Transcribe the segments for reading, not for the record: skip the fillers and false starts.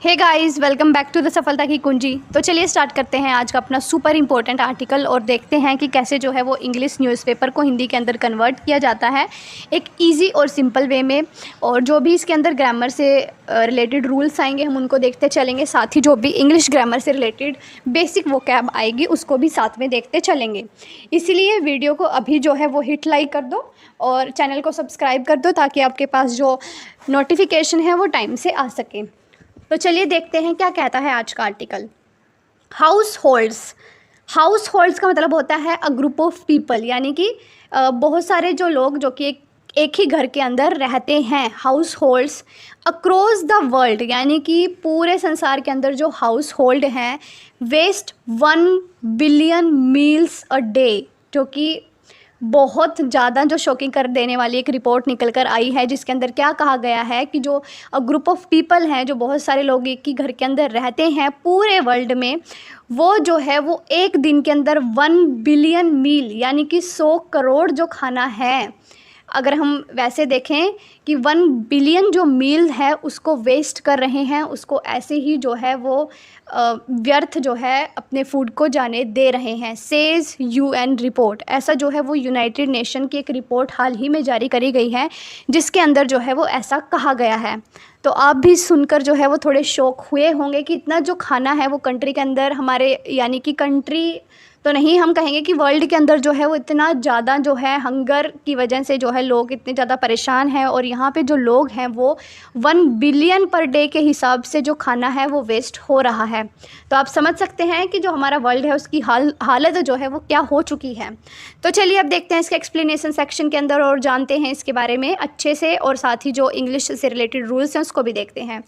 Hey guys, welcome back to the सफलता की कुंजी। तो चलिए स्टार्ट करते हैं आज का अपना सुपर इंपॉर्टेंट आर्टिकल और देखते हैं कि कैसे जो है वो इंग्लिश न्यूज़पेपर को हिंदी के अंदर कन्वर्ट किया जाता है एक इजी और सिंपल वे में। और जो भी इसके अंदर ग्रामर से रिलेटेड रूल्स आएंगे हम उनको देखते चलेंगे, साथ ही जो भी इंग्लिश ग्रामर से रिलेटेड बेसिक वोकैब आएगी उसको भी साथ में देखते चलेंगे। इसीलिए वीडियो को अभी जो है वो हिट लाइक कर दो और चैनल को सब्सक्राइब कर दो ताकि आपके पास जो नोटिफिकेशन है वो टाइम से आ सके। तो चलिए देखते हैं क्या कहता है आज का आर्टिकल। हाउस होल्ड्स का मतलब होता है अ ग्रुप ऑफ पीपल, यानी कि बहुत सारे जो लोग जो कि एक ही घर के अंदर रहते हैं। Households across the world, यानी कि पूरे संसार के अंदर जो हाउस होल्ड हैं waste 1 billion meals a day, जो कि बहुत ज़्यादा जो शॉकिंग कर देने वाली एक रिपोर्ट निकल कर आई है, जिसके अंदर क्या कहा गया है कि जो ग्रुप ऑफ पीपल हैं, जो बहुत सारे लोग एक ही घर के अंदर रहते हैं पूरे वर्ल्ड में, वो जो है वो एक दिन के अंदर 1 बिलियन मील यानी कि 100 करोड़ जो खाना है, अगर हम वैसे देखें कि 1 बिलियन जो मील है उसको वेस्ट कर रहे हैं, उसको ऐसे ही जो है वो व्यर्थ जो है अपने फूड को जाने दे रहे हैं, सेज यूएन रिपोर्ट। ऐसा जो है वो यूनाइटेड नेशन की एक रिपोर्ट हाल ही में जारी करी गई है जिसके अंदर जो है वो ऐसा कहा गया है। तो आप भी सुनकर जो है वो थोड़े शॉक हुए होंगे कि इतना जो खाना है वो कंट्री के अंदर हमारे, यानी कि कंट्री तो नहीं, हम कहेंगे कि वर्ल्ड के अंदर जो है वो इतना ज़्यादा जो है हंगर की वजह से जो है लोग इतने ज़्यादा परेशान हैं, और यहाँ पे जो लोग हैं वो 1 बिलियन पर डे के हिसाब से जो खाना है वो वेस्ट हो रहा है। तो आप समझ सकते हैं कि जो हमारा वर्ल्ड है उसकी हालत जो है वो क्या हो चुकी है। तो चलिए अब देखते हैं इसके एक्सप्लेनेशन सेक्शन के अंदर और जानते हैं इसके बारे में अच्छे से, और साथ ही जो इंग्लिश से रिलेटेड रूल्स हैं उसको भी देखते हैं।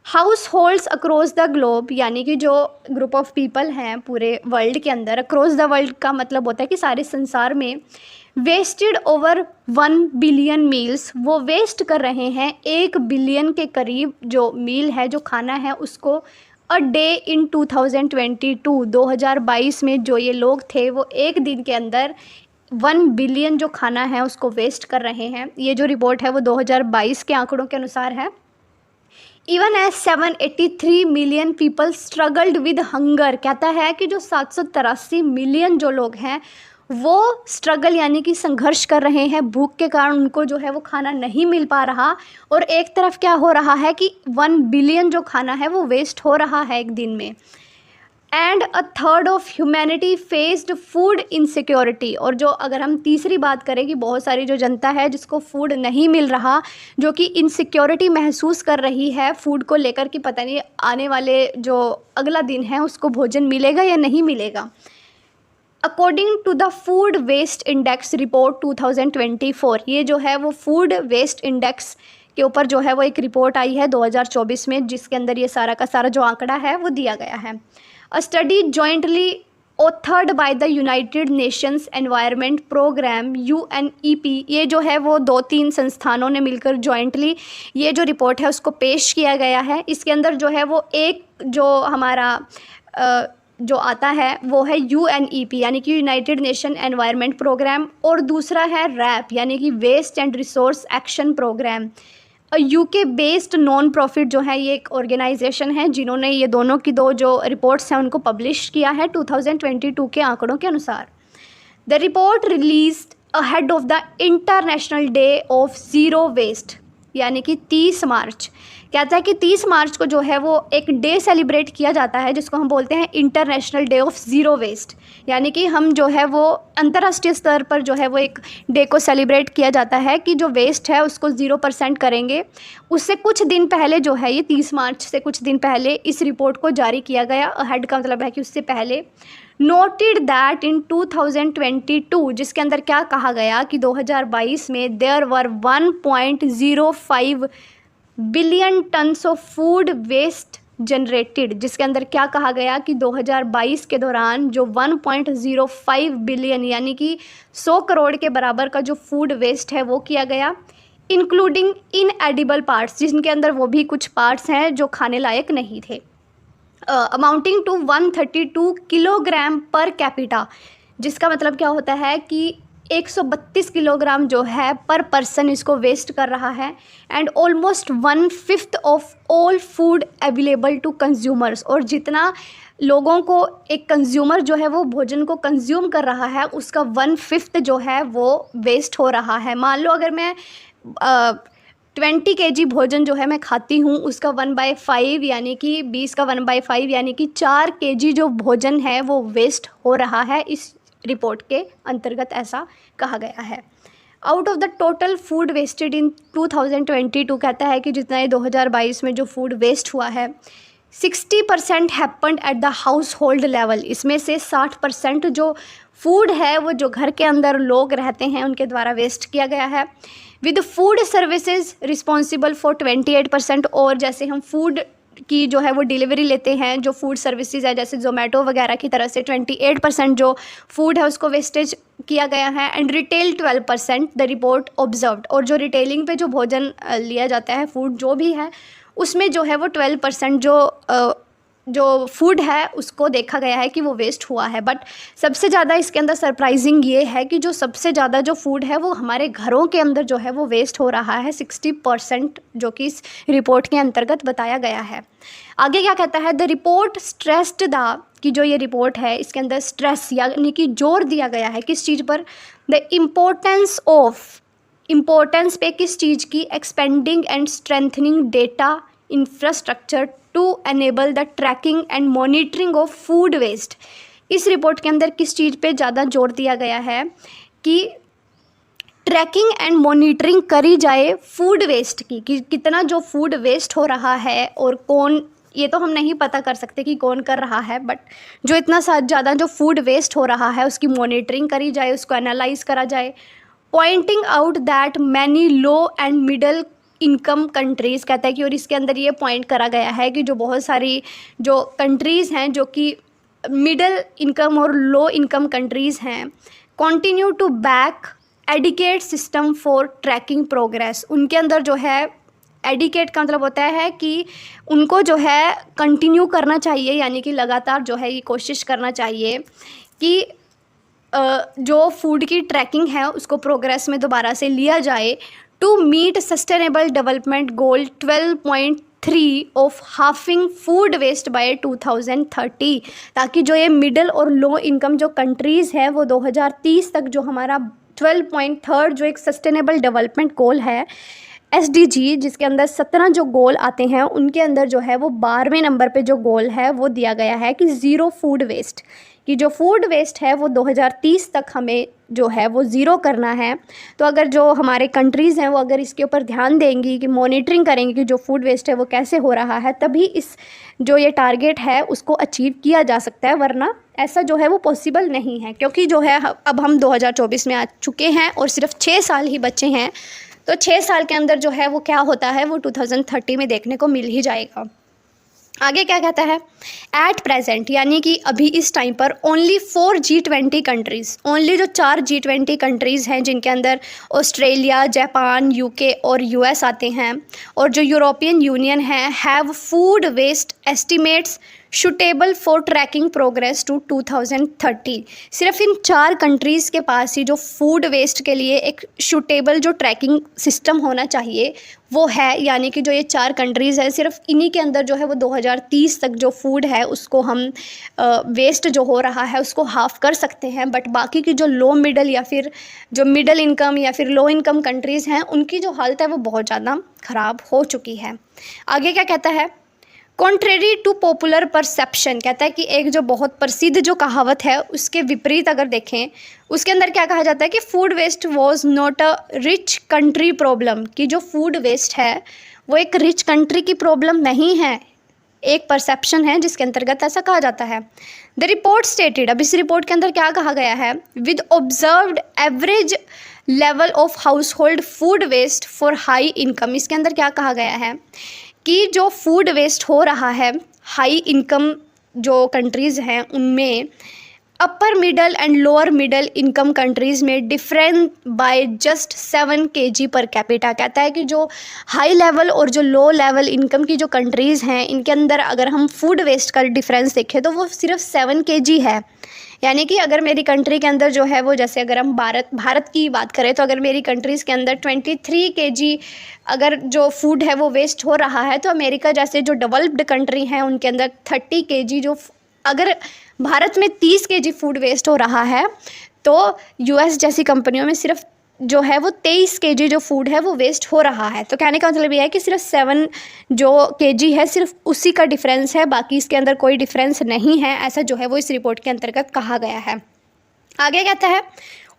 Households across the globe, यानी कि जो ग्रुप ऑफ पीपल हैं पूरे वर्ल्ड के अंदर, अक्रॉस द वर्ल्ड का मतलब होता है कि सारे संसार में, वेस्टेड ओवर 1 बिलियन मील्स, वो वेस्ट कर रहे हैं 1 बिलियन के करीब जो मील है, जो खाना है उसको अ डे इन 2022 में जो ये लोग थे वो एक दिन के अंदर 1 बिलियन जो खाना है उसको वेस्ट कर रहे हैं। ये जो रिपोर्ट है वो 2022 के आंकड़ों के अनुसार है। Even as 783 million people struggled with hunger, कहता है कि जो 783 मिलियन जो लोग हैं वो स्ट्रगल यानी कि संघर्ष कर रहे हैं भूख के कारण, उनको जो है वो खाना नहीं मिल पा रहा, और एक तरफ क्या हो रहा है कि 1 बिलियन जो खाना है वो वेस्ट हो रहा है एक दिन में। And a third of humanity faced food insecurity, और जो अगर हम तीसरी बात करें कि बहुत सारी जो जनता है जिसको फूड नहीं मिल रहा, जो कि इनसिक्योरिटी महसूस कर रही है फूड को लेकर कि पता नहीं आने वाले जो अगला दिन है उसको भोजन मिलेगा या नहीं मिलेगा। According to the food waste index report 2024, ये जो है वो फूड वेस्ट इंडेक्स के ऊपर जो है वो एक रिपोर्ट आई है 2024 में, जिसके अंदर ये सारा का सारा जो आंकड़ा है वो दिया गया है। A study jointly authored by the United Nations Environment Program UNEP, ये जो है वो 2-3 संस्थानों ने मिलकर जॉइंटली ये जो रिपोर्ट है उसको पेश किया गया है। इसके अंदर जो है वो एक जो हमारा जो आता है वो है UNEP यानी कि यूनाइटेड नेशन एनवायरनमेंट प्रोग्राम, और दूसरा है रैप यानी कि waste and resource action programme. UK based non profit जो है ये एक ऑर्गेनाइजेशन है जिन्होंने ये दोनों की दो जो रिपोर्ट्स हैं उनको पब्लिश किया है 2022 के आंकड़ों के अनुसार। The report released ahead of the international day of zero waste, यानी कि 30 मार्च, कहता है कि 30 मार्च को जो है वो एक डे सेलिब्रेट किया जाता है जिसको हम बोलते हैं international day of zero waste, यानी कि हम जो है वो अंतर्राष्ट्रीय स्तर पर जो है वो एक डे को सेलिब्रेट किया जाता है कि जो वेस्ट है उसको 0% करेंगे। उससे कुछ दिन पहले जो है ये 30 मार्च से कुछ दिन पहले इस रिपोर्ट को जारी किया गया। अहेड का मतलब है कि उससे पहले। नोटेड दैट इन 2022, जिसके अंदर क्या कहा गया कि 2022 में there were 1.05 billion tonnes of food waste generated, जिसके अंदर क्या कहा गया कि 2022 के दौरान जो 1.05 बिलियन यानी कि 100 करोड़ के बराबर का जो फूड वेस्ट है वो किया गया, इंक्लूडिंग इनएडिबल पार्ट्स, जिनके अंदर वो भी कुछ पार्ट्स हैं जो खाने लायक नहीं थे। Amounting to 132 kilogram per capita, जिसका मतलब क्या होता है कि 132 किलोग्राम जो है पर पर्सन इसको वेस्ट कर रहा है। And almost 1/5 of all food available to consumers, और जितना लोगों को एक कंज्यूमर जो है वो भोजन को कंज्यूम कर रहा है उसका 1/5 जो है वो वेस्ट हो रहा है। मान लो अगर मैं 20 kg भोजन जो है मैं खाती हूँ, उसका 1/5 यानी कि 20 का 1/5 यानी कि 4 kg जो भोजन है वो वेस्ट हो रहा है। इस रिपोर्ट के अंतर्गत ऐसा कहा गया है। Out of the total food wasted in 2022 कहता है कि जितना ये 2022 में जो फूड वेस्ट हुआ है 60% happened at the house hold level. इसमें से 60% जो फूड है वो जो घर के अंदर लोग रहते हैं उनके द्वारा वेस्ट किया गया है। With food services responsible for 28%, और जैसे हम फूड की जो है वो डिलीवरी लेते हैं, जो फूड सर्विसेज है जैसे जोमेटो वगैरह की तरह से 28% जो फूड है उसको वेस्टेज किया गया है। And retail 12% the report observed, और जो रिटेलिंग पे जो भोजन लिया जाता है फूड जो भी है उसमें जो है वो 12% जो फूड है उसको देखा गया है कि वो वेस्ट हुआ है। बट सबसे ज़्यादा इसके अंदर सरप्राइजिंग ये है कि जो सबसे ज़्यादा जो फूड है वो हमारे घरों के अंदर जो है वो वेस्ट हो रहा है 60%, जो कि इस रिपोर्ट के अंतर्गत बताया गया है। आगे क्या कहता है, द रिपोर्ट स्ट्रेस्ड द, कि जो ये रिपोर्ट है इसके अंदर स्ट्रेस यानी कि जोर दिया गया है किस चीज़ पर, द इम्पोर्टेंस पे किस चीज़ की, expending and strengthening data infrastructure to enable the tracking and monitoring of food waste. इस रिपोर्ट के अंदर किस चीज़ पे ज़्यादा जोर दिया गया है कि ट्रैकिंग एंड मॉनिटरिंग करी जाए फूड वेस्ट की, कि कितना जो फूड वेस्ट हो रहा है और कौन, ये तो हम नहीं पता कर सकते कि कौन कर रहा है, बट जो इतना ज़्यादा जो फूड वेस्ट हो रहा है उसकी मॉनिटरिंग करी जाए, उसको एनालाइज करा जाए। Pointing out that many low and middle income countries, कहता है कि और इसके अंदर ये पॉइंट करा गया है कि जो बहुत सारी जो कंट्रीज़ हैं जो कि मिडल इनकम और लो इनकम कंट्रीज़ हैं, continue to back adequate system for tracking progress. उनके अंदर जो है एडिकेट का मतलब होता है कि उनको जो है कंटिन्यू करना चाहिए, यानी कि लगातार जो है ये कोशिश करना चाहिए कि जो फूड की ट्रैकिंग है उसको प्रोग्रेस में दोबारा से लिया जाए to meet sustainable development goal 12.3 of halving food waste by 2030, ताकि जो ये मिडिल और लो इनकम जो कंट्रीज़ है वो 2030 तक जो हमारा 12.3 जो एक सस्टेनेबल डेवलपमेंट गोल है SDG, जिसके अंदर 17 जो गोल आते हैं उनके अंदर जो है वो 12वें नंबर पे जो गोल है वो दिया गया है कि ज़ीरो फूड वेस्ट, कि जो फूड वेस्ट है वो 2030 तक हमें जो है वो ज़ीरो करना है। तो अगर जो हमारे कंट्रीज़ हैं वो अगर इसके ऊपर ध्यान देंगी कि मॉनिटरिंग करेंगी कि जो फूड वेस्ट है वो कैसे हो रहा है, तभी इस जो ये टारगेट है उसको अचीव किया जा सकता है, वरना ऐसा जो है वो पॉसिबल नहीं है। क्योंकि जो है अब हम 2024 में आ चुके हैं और सिर्फ 6 साल ही बचे हैं, तो 6 साल के अंदर जो है वो क्या होता है वो 2030 में देखने को मिल ही जाएगा। आगे क्या कहता है, एट प्रेजेंट यानी कि अभी इस टाइम पर ओनली 4 G20 कंट्रीज़, ओनली जो 4 G20 कंट्रीज़ हैं जिनके अंदर ऑस्ट्रेलिया, जापान, UK और US आते हैं, और जो यूरोपियन यूनियन है, have food waste estimates suitable for tracking progress to 2030। सिर्फ इन 4 कंट्रीज़ के पास ही जो फूड वेस्ट के लिए एक शूटेबल जो ट्रैकिंग सिस्टम होना चाहिए वो है, यानी कि जो ये 4 कंट्रीज़ हैं सिर्फ इन्हीं के अंदर जो है वो 2030 तक जो फूड है उसको हम वेस्ट जो हो रहा है उसको हाफ़ कर सकते हैं। बट बाकी की जो लो मिडल या फिर जो मिडल इनकम या फिर लो इनकम कंट्रीज़ हैं उनकी जो हालत है वो बहुत ज़्यादा ख़राब हो चुकी है। आगे क्या कहता है, कॉन्ट्रेरी टू पॉपुलर परसेप्शन, कहता है कि एक जो बहुत प्रसिद्ध जो कहावत है उसके विपरीत अगर देखें उसके अंदर क्या कहा जाता है कि food waste was not a rich country problem, कि जो फूड वेस्ट है वो एक रिच कंट्री की प्रॉब्लम नहीं है, एक परसेप्शन है जिसके अंतर्गत ऐसा कहा जाता है। द रिपोर्ट स्टेटेड, अब इस रिपोर्ट के अंदर क्या कहा गया है, with observed average level of household food waste for high income, इसके अंदर क्या कहा गया है कि जो फूड वेस्ट हो रहा है हाई इनकम जो कंट्रीज़ हैं उनमें upper middle and lower middle income countries में different by just 7 kg per capita, कहता है कि जो हाई लेवल और जो लो लेवल इनकम की जो कंट्रीज़ हैं इनके अंदर अगर हम फूड वेस्ट का डिफरेंस देखें तो वो सिर्फ 7 kg है। यानी कि अगर मेरी कंट्री के अंदर जो है वो, जैसे अगर हम भारत की बात करें, तो अगर मेरी कंट्रीज़ के अंदर 23 kg अगर जो फूड है वो वेस्ट हो रहा है, तो अमेरिका जैसे जो डेवलप्ड कंट्री हैं उनके अंदर 30 kg जो, अगर भारत में 30 kg फूड वेस्ट हो रहा है, तो यूएस जैसी कंपनियों में सिर्फ जो है वो 23 kg जो फूड है वो वेस्ट हो रहा है। तो कहने का मतलब ये है कि सिर्फ 7 जो kg है सिर्फ उसी का डिफरेंस है, बाकी इसके अंदर कोई डिफरेंस नहीं है, ऐसा जो है वो इस रिपोर्ट के अंतर्गत कहा गया है। आगे कहता है,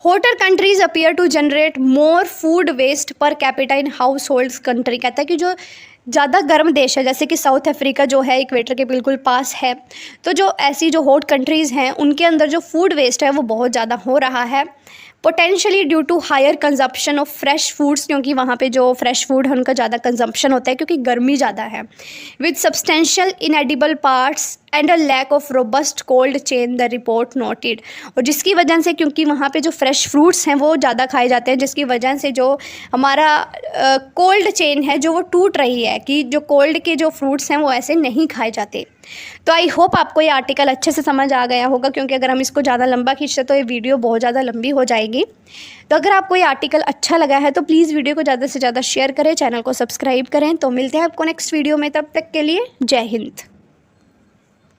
hotter countries appear to generate more food waste per capita in households country. कहता है कि जो ज़्यादा गर्म देश है, जैसे कि साउथ अफ्रीका जो है इक्वेटर के बिल्कुल पास है, तो जो ऐसी जो हॉट कंट्रीज़ हैं उनके अंदर जो फूड वेस्ट है वो बहुत ज़्यादा हो रहा है, potentially due to higher consumption of fresh foods, क्योंकि वहाँ पे जो फ्रेश फूड है उनका ज़्यादा कंजप्शन होता है क्योंकि गर्मी ज़्यादा है, with substantial inedible parts and a lack of robust cold chain, the report noted. और जिसकी वजह से, क्योंकि वहाँ पे जो फ्रेश फ्रूट्स हैं वो ज़्यादा खाए जाते हैं, जिसकी वजह से जो हमारा कोल्ड चेन है जो वो टूट रही है, कि जो कोल्ड के जो फ्रूट्स हैं वो ऐसे नहीं खाए जाते। तो आई होप आपको ये आर्टिकल अच्छे से समझ आ गया होगा, क्योंकि अगर हम इसको ज़्यादा लंबा खींचते तो ये वीडियो बहुत ज़्यादा लंबी हो जाएगी। तो अगर आपको ये आर्टिकल अच्छा लगा है तो प्लीज़ वीडियो को ज़्यादा से ज़्यादा शेयर करें, चैनल को सब्सक्राइब करें। तो मिलते हैं आपको नेक्स्ट वीडियो में, तब तक के लिए जय हिंद।